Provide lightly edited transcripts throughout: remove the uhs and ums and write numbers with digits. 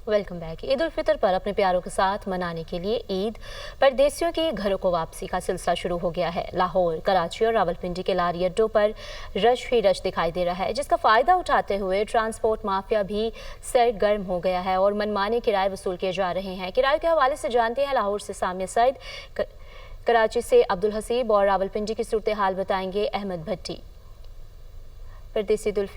Welcome back. Eid ul Fitr पर अपने प्यारों के साथ मनाने के लिए ईद परदेसियों की घरों को वापसी का सिलसिला शुरू हो गया है। लाहौर, कराची और रावलपिंडी के लारी अड्डों पर रश ही रश दिखाई दे रहा है, जिसका फ़ायदा उठाते हुए ट्रांसपोर्ट माफिया भी सरगर्म हो गया है और मनमाने किराए वसूल किए जा रहे हैं। किराए के हवाले से जानते हैं लाहौर से सामिया सईद, कराची से अब्दुल हसीब और रावलपिंडी की सूरत हाल बताएंगे अहमद भट्टी। परदेसी ईद उल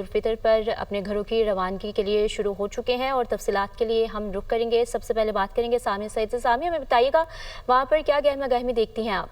फितर पर अपने घरों की रवानगी के लिए शुरू हो चुके हैं और तफसीलात के लिए हम रुख करेंगे। सबसे पहले बात करेंगे सामिया सईद से। सामिया, हमें बताइएगा वहाँ पर क्या गहमा गहमी देखती हैं आप?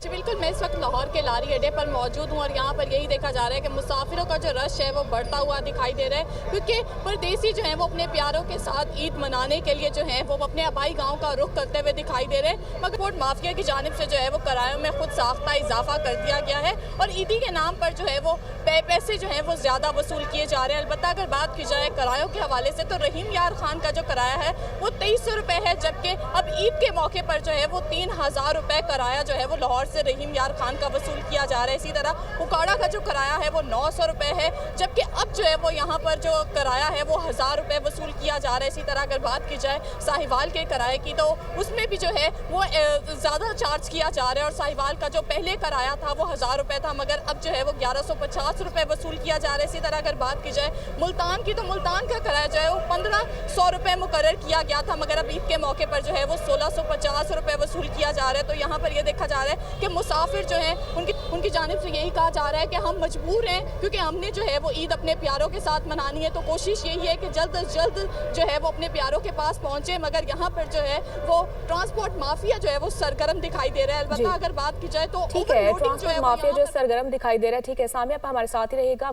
जी बिल्कुल, मैं इस वक्त लाहौर के लारी अड्डे पर मौजूद हूँ और यहाँ पर यही देखा जा रहा है कि मुसाफिरों का जो रश है वो बढ़ता हुआ दिखाई दे रहा है, क्योंकि परदेसी जो है वो अपने प्यारों के साथ ईद मनाने के लिए जो है वो अपने आबाई गांव का रुख करते हुए दिखाई दे रहे हैं। मगर ट्रांसपोर्ट माफिया की जानिब से जो है वो किरायों में खुद साख्ता इजाफा कर दिया गया है और ईदी के नाम पर जो है वो पैसे जो है वो ज़्यादा वसूल किए जा रहे हैं। अलबत्ता अगर बात की जाए किरायों के हवाले से तो रहीम यार खान का जो किराया है वो 2300 रुपये है, जबकि अब ईद के मौके पर जो है वो 3000 रुपये किराया जो है वो लाहौर से रहीम यार खान का वसूल किया जा रहा है। इसी तरह उकाड़ा का जो किराया है वो 900 रुपये है, जबकि अब जो है वो यहाँ पर जो किराया है वो 1000 रुपये वसूल किया जा रहा है। इसी तरह अगर बात की जाए साहिवाल के किराए की तो उसमें भी जो है वो ज़्यादा चार्ज किया जा रहा है और साहिवाल का जो पहले किराया था वो 1000 रुपये था, मगर अब जो है वो 1150 रुपये वसूल किया जा रहा है। इसी तरह अगर बात की जाए मुल्तान की तो मुल्तान का किराया जो है वो 1500 रुपये मुकर्रर किया गया था, मगर अब ईद के मौके पर जो है वो 1650 रुपये वसूल किया जा रहा है। तो यहाँ पर ये देखा जा रहा है कि मुसाफिर जो है उनकी जानिब से यही कहा जा रहा है कि हम मजबूर हैं, क्योंकि हमने जो है वो ईद अपने प्यारों के साथ मनानी है, तो कोशिश यही है कि जल्द अज जल्द जो है वो अपने प्यारों के पास पहुंचे। मगर यहाँ पर जो है वो ट्रांसपोर्ट माफिया जो है वो सरगर्म दिखाई दे रहा है। अलबत्ता अगर बात की जाए तो ठीक है, ट्रांसपोर्ट माफिया जो सरगर्म दिखाई दे रहा है। ठीक है सामिया, आप हमारे साथ ही रहिएगा।